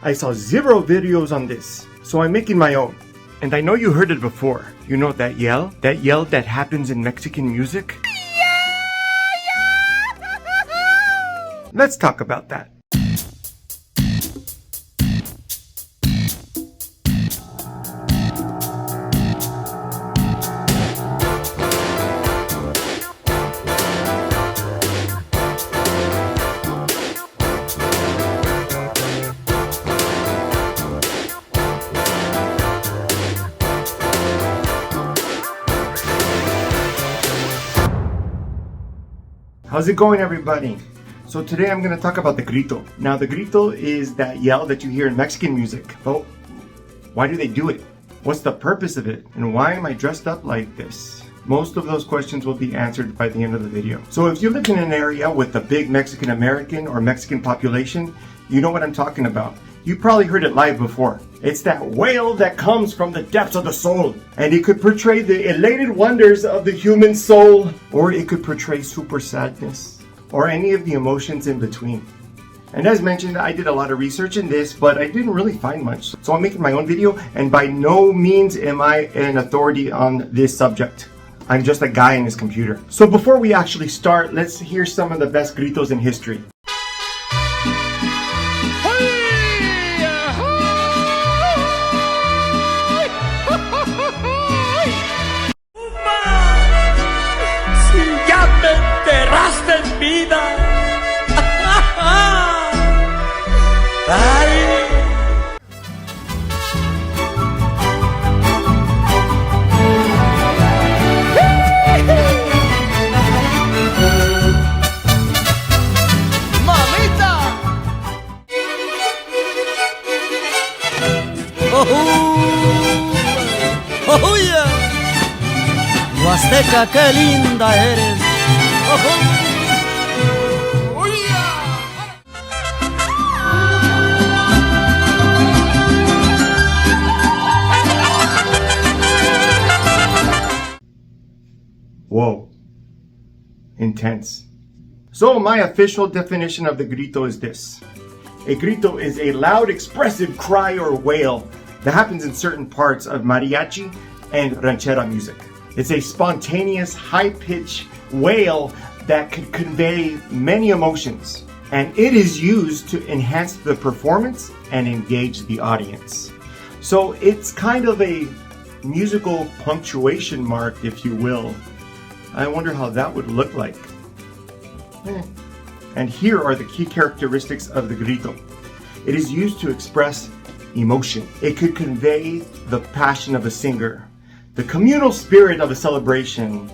I saw 0 videos on this, so I'm making my own. And I know you heard it before. You know that yell? That yell that happens in Mexican music? Let's talk about that. How's it going, everybody? So today I'm going to talk about the grito. Now the grito is that yell that you hear in Mexican music. But why do they do it? What's the purpose of it? And why am I dressed up like this? Most of those questions will be answered by the end of the video. So if you live in an area with a big Mexican American or Mexican population, you know what I'm talking about. You probably heard it live before. It's that wail that comes from the depths of the soul. And it could portray the elated wonders of the human soul. Or it could portray super sadness. Or any of the emotions in between. And as mentioned, I did a lot of research in this, but I didn't really find much. So I'm making my own video, and by no means am I an authority on this subject. I'm just a guy in his computer. So before we actually start, let's hear some of the best gritos in history. ¡Oh, yeah! Huasteca, qué linda eres. ¡Oh, yeah! Whoa. Intense. So my official definition of the grito is this. A grito is a loud, expressive cry or wail that happens in certain parts of mariachi and ranchera music. It's a spontaneous, high-pitched wail that can convey many emotions, and it is used to enhance the performance and engage the audience. So it's kind of a musical punctuation mark, if you will. I wonder how that would look like. And here are the key characteristics of the grito. It is used to express emotion. It could convey the passion of a singer, the communal spirit of a celebration,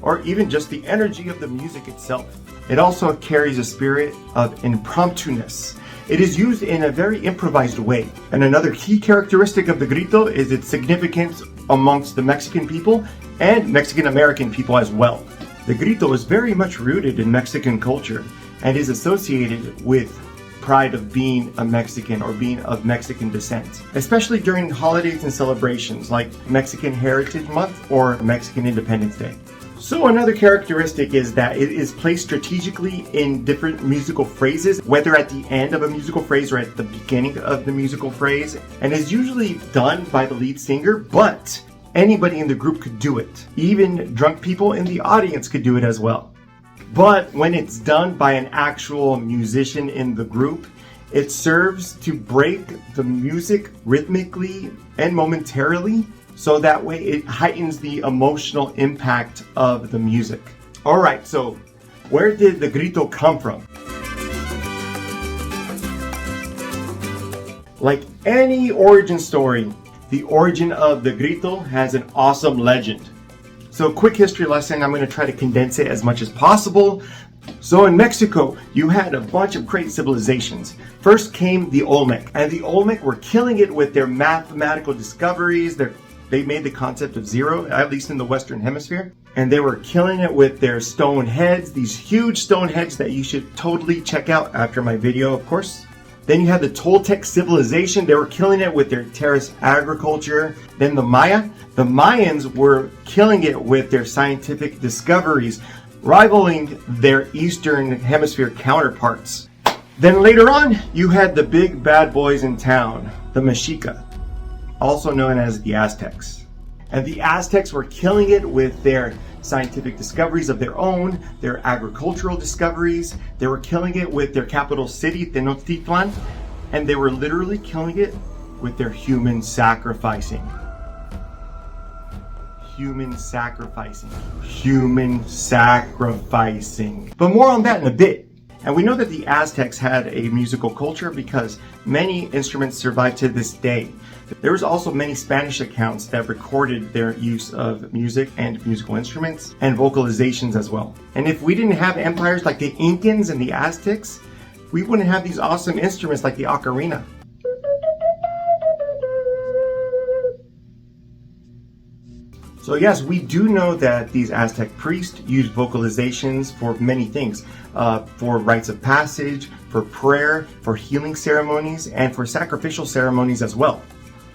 or even just the energy of the music itself. It also carries a spirit of impromptu-ness. It is used in a very improvised way. And another key characteristic of the grito is its significance amongst the Mexican people and Mexican American people as well. The grito is very much rooted in Mexican culture and is associated with pride of being a Mexican or being of Mexican descent, especially during holidays and celebrations like Mexican Heritage Month or Mexican Independence Day. So another characteristic is that it is placed strategically in different musical phrases, whether at the end of a musical phrase or at the beginning of the musical phrase, and is usually done by the lead singer, but anybody in the group could do it. Even drunk people in the audience could do it as well. But when it's done by an actual musician in the group, it serves to break the music rhythmically and momentarily, so that way it heightens the emotional impact of the music. Alright, so where did the grito come from? Like any origin story, the origin of the grito has an awesome legend. So quick history lesson, I'm going to try to condense it as much as possible. So in Mexico, you had a bunch of great civilizations. First came the Olmec, and the Olmec were killing it with their mathematical discoveries. They made the concept of zero, at least in the Western Hemisphere. And they were killing it with their stone heads, these huge stone heads that you should totally check out after my video, of course. Then you had the Toltec civilization. They were killing it with their terrace agriculture. Then the Maya. The Mayans were killing it with their scientific discoveries, rivaling their Eastern Hemisphere counterparts. Then later on, you had the big bad boys in town, the Mexica, also known as the Aztecs. And the Aztecs were killing it with their scientific discoveries of their own, their agricultural discoveries. They were killing it with their capital city, Tenochtitlan, and they were literally killing it with their human sacrificing. Human sacrificing. But more on that in a bit. And we know that the Aztecs had a musical culture because many instruments survive to this day. There was also many Spanish accounts that recorded their use of music and musical instruments and vocalizations as well. And if we didn't have empires like the Incans and the Aztecs, we wouldn't have these awesome instruments like the ocarina. So yes, we do know that these Aztec priests used vocalizations for many things, for rites of passage, for prayer, for healing ceremonies, and for sacrificial ceremonies as well.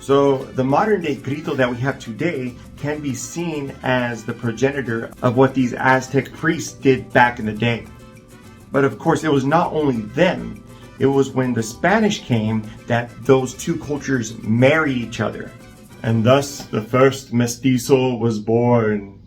So the modern day grito that we have today can be seen as the progenitor of what these Aztec priests did back in the day. But of course, it was not only them. It was when the Spanish came that those two cultures married each other. And thus, the first mestizo was born.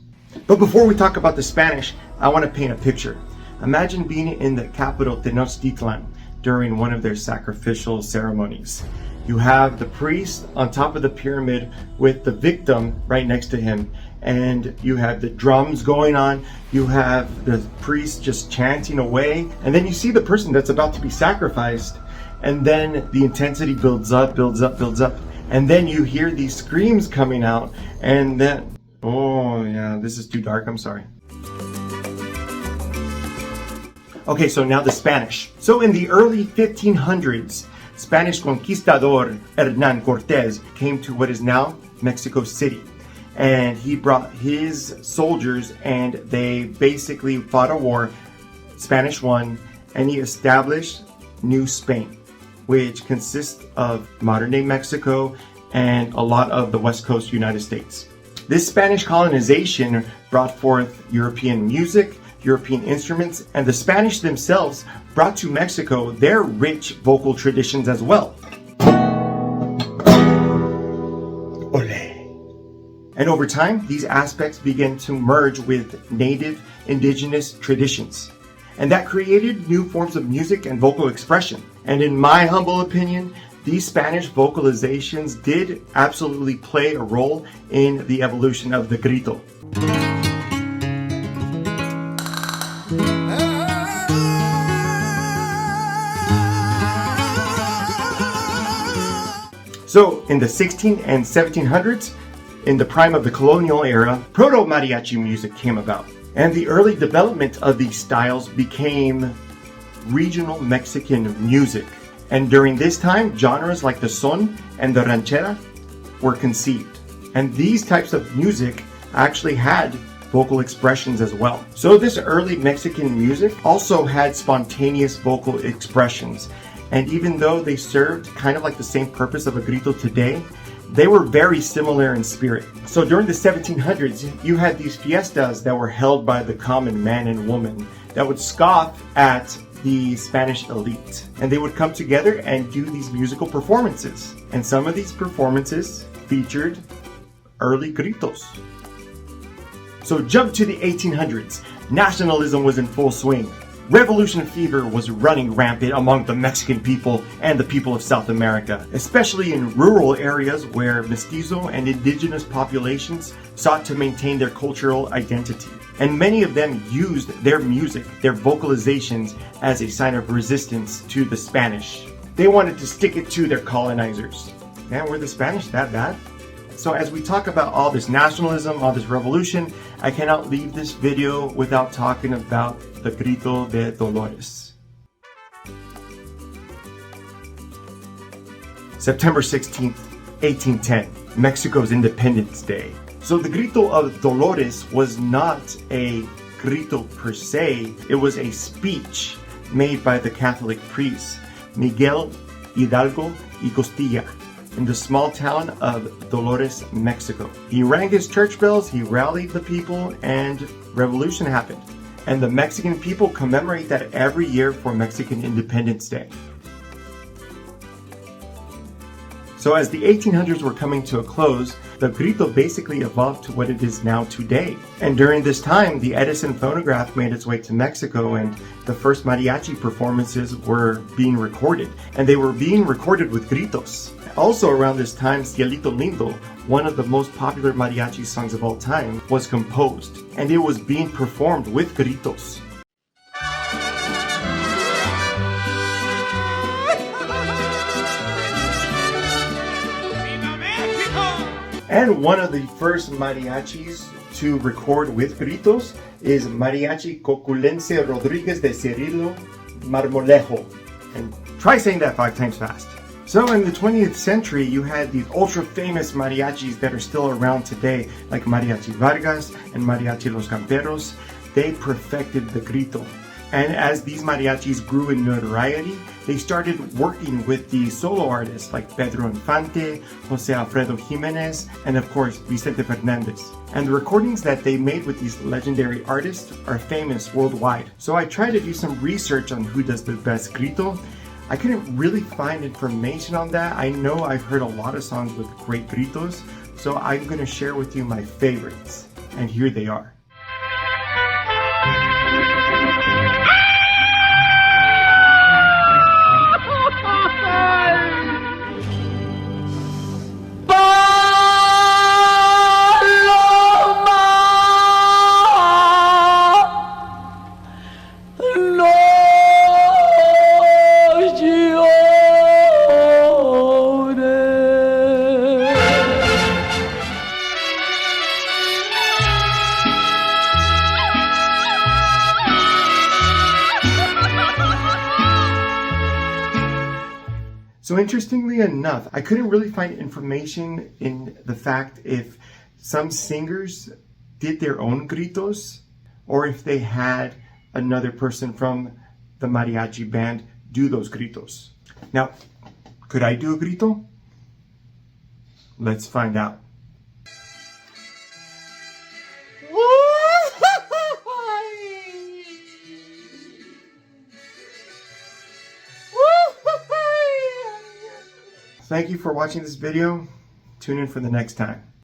But before we talk about the Spanish, I want to paint a picture. Imagine being in the capital Tenochtitlan during one of their sacrificial ceremonies. You have the priest on top of the pyramid with the victim right next to him. And you have the drums going on. You have the priest just chanting away. And then you see the person that's about to be sacrificed. And then the intensity builds up, builds up, builds up. And then you hear these screams coming out, and then, oh yeah, this is too dark, I'm sorry. Okay, so now the Spanish. So in the early 1500s, Spanish conquistador Hernán Cortés came to what is now Mexico City. And he brought his soldiers and they basically fought a war. Spanish won, and he established New Spain, which consists of modern-day Mexico and a lot of the West Coast United States. This Spanish colonization brought forth European music, European instruments, and the Spanish themselves brought to Mexico their rich vocal traditions as well. Ole. And over time, these aspects began to merge with native indigenous traditions. And that created new forms of music and vocal expression. And in my humble opinion, these Spanish vocalizations did absolutely play a role in the evolution of the grito. So in the 16 and 1700s, in the prime of the colonial era, proto-mariachi music came about. And the early development of these styles became regional Mexican music. And during this time, genres like the son and the ranchera were conceived. And these types of music actually had vocal expressions as well. So this early Mexican music also had spontaneous vocal expressions. And even though they served kind of like the same purpose of a grito today, they were very similar in spirit. So during the 1700s, you had these fiestas that were held by the common man and woman that would scoff at the Spanish elite. And they would come together and do these musical performances. And some of these performances featured early gritos. So jump to the 1800s. Nationalism was in full swing. Revolution fever was running rampant among the Mexican people and the people of South America, especially in rural areas where mestizo and indigenous populations sought to maintain their cultural identity. And many of them used their music, their vocalizations, as a sign of resistance to the Spanish. They wanted to stick it to their colonizers. Man, were the Spanish that bad? So as we talk about all this nationalism, all this revolution, I cannot leave this video without talking about the Grito de Dolores. September 16th, 1810, Mexico's Independence Day. So the Grito of Dolores was not a grito per se, it was a speech made by the Catholic priest Miguel Hidalgo y Costilla in the small town of Dolores, Mexico. He rang his church bells, he rallied the people, and revolution happened. And the Mexican people commemorate that every year for Mexican Independence Day. So as the 1800s were coming to a close, the grito basically evolved to what it is now today. And during this time, the Edison phonograph made its way to Mexico, and the first mariachi performances were being recorded. And they were being recorded with gritos. Also around this time, Cielito Lindo, one of the most popular mariachi songs of all time, was composed. And it was being performed with gritos. And one of the first mariachis to record with gritos is Mariachi Coculense Rodriguez de Cirilo Marmolejo. And try saying that 5 times fast. So in the 20th century, you had these ultra famous mariachis that are still around today, like Mariachi Vargas and Mariachi Los Camperos. They perfected the grito. And as these mariachis grew in notoriety, they started working with the solo artists like Pedro Infante, Jose Alfredo Jimenez, and of course Vicente Fernandez. And the recordings that they made with these legendary artists are famous worldwide. So I tried to do some research on who does the best grito. I couldn't really find information on that. I know I've heard a lot of songs with great gritos, so I'm going to share with you my favorites. And here they are. So interestingly enough, I couldn't really find information in the fact if some singers did their own gritos or if they had another person from the mariachi band do those gritos. Now, could I do a grito? Let's find out. Thank you for watching this video. Tune in for the next time.